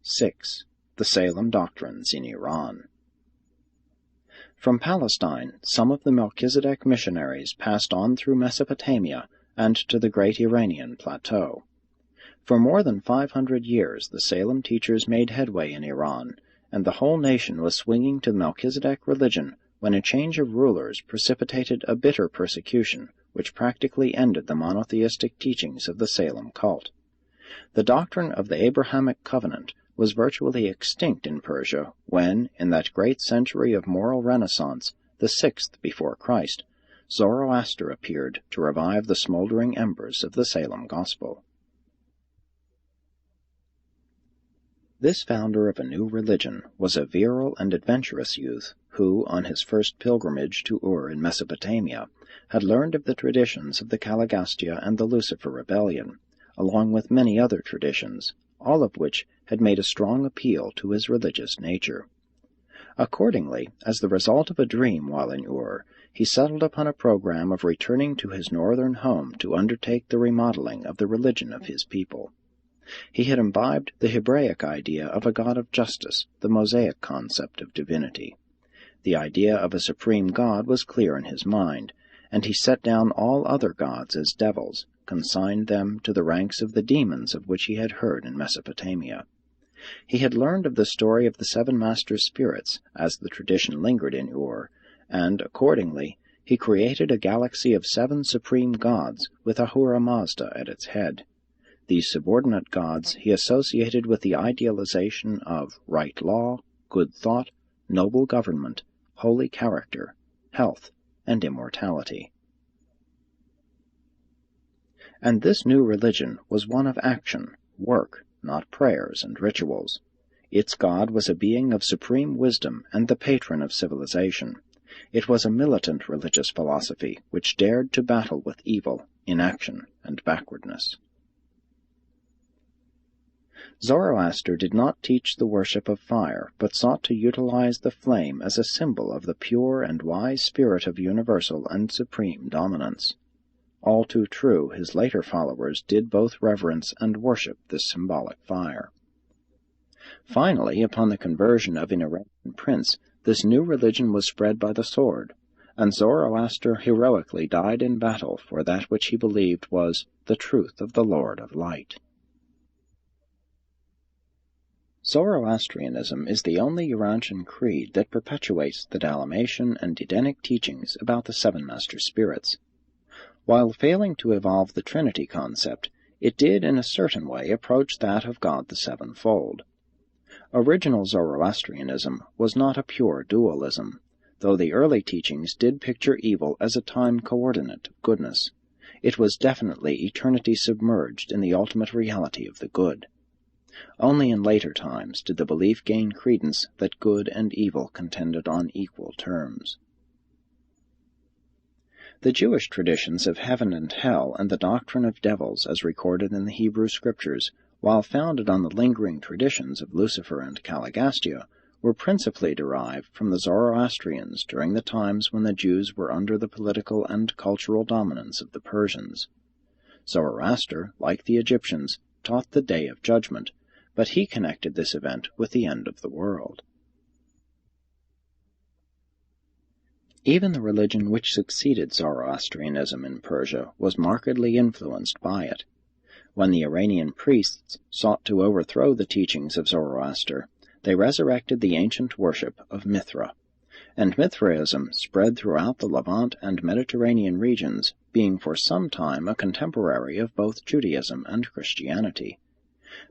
6. The Salem Doctrines in Iran. From Palestine, some of the Melchizedek missionaries passed on through Mesopotamia and to the great Iranian plateau. For more than 500 years the Salem teachers made headway in Iran, and the whole nation was swinging to the Melchizedek religion when a change of rulers precipitated a bitter persecution which practically ended the monotheistic teachings of the Salem cult. The doctrine of the Abrahamic covenant was virtually extinct in Persia when, in that great century of moral renaissance, the 6th before Christ, Zoroaster appeared to revive the smoldering embers of the Salem gospel. This founder of a new religion was a virile and adventurous youth who, on his first pilgrimage to Ur in Mesopotamia, had learned of the traditions of the Caligastia and the Lucifer rebellion, along with many other traditions, all of which had made a strong appeal to his religious nature. Accordingly, as the result of a dream while in Ur, he settled upon a program of returning to his northern home to undertake the remodeling of the religion of his people. He had imbibed the Hebraic idea of a God of justice, the Mosaic concept of divinity. The idea of a supreme God was clear in his mind, and he set down all other gods as devils, consigned them to the ranks of the demons of which he had heard in Mesopotamia. He had learned of the story of the 7 master spirits as the tradition lingered in Ur, and, accordingly, he created a galaxy of 7 supreme gods with Ahura Mazda at its head. These subordinate gods he associated with the idealization of right law, good thought, noble government, holy character, health, and immortality. And this new religion was one of action, work, not prayers and rituals. Its God was a being of supreme wisdom and the patron of civilization. It was a militant religious philosophy which dared to battle with evil, inaction, and backwardness. Zoroaster did not teach the worship of fire, but sought to utilize the flame as a symbol of the pure and wise spirit of universal and supreme dominance. All too true, his later followers did both reverence and worship this symbolic fire. Finally, upon the conversion of an Iranian prince, this new religion was spread by the sword, and Zoroaster heroically died in battle for that which he believed was the truth of the Lord of Light. Zoroastrianism is the only Urantian creed that perpetuates the Dalmatian and Edenic teachings about the 7 master spirits. While failing to evolve the Trinity concept, it did in a certain way approach that of God the Sevenfold. Original Zoroastrianism was not a pure dualism, though the early teachings did picture evil as a time coordinate of goodness. It was definitely eternity submerged in the ultimate reality of the good. Only in later times did the belief gain credence that good and evil contended on equal terms. The Jewish traditions of heaven and hell and the doctrine of devils as recorded in the Hebrew Scriptures, while founded on the lingering traditions of Lucifer and Caligastia, were principally derived from the Zoroastrians during the times when the Jews were under the political and cultural dominance of the Persians. Zoroaster, like the Egyptians, taught the Day of Judgment, but he connected this event with the end of the world. Even the religion which succeeded Zoroastrianism in Persia was markedly influenced by it. When the Iranian priests sought to overthrow the teachings of Zoroaster, they resurrected the ancient worship of Mithra, and Mithraism spread throughout the Levant and Mediterranean regions, being for some time a contemporary of both Judaism and Christianity.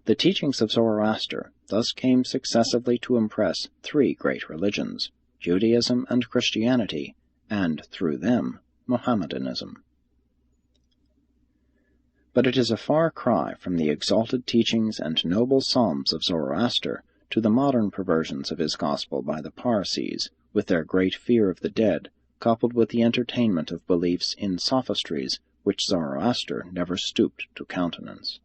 The teachings of Zoroaster thus came successively to impress 3 great religions, Judaism and Christianity, and, through them, Mohammedanism. But it is a far cry from the exalted teachings and noble psalms of Zoroaster to the modern perversions of his gospel by the Parsees, with their great fear of the dead, coupled with the entertainment of beliefs in sophistries which Zoroaster never stooped to countenance.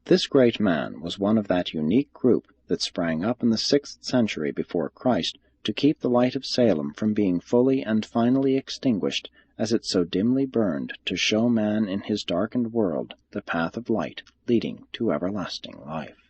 This great man was one of that unique group that sprang up in the 6th century before Christ to keep the light of Salem from being fully and finally extinguished as it so dimly burned to show man in his darkened world the path of light leading to everlasting life.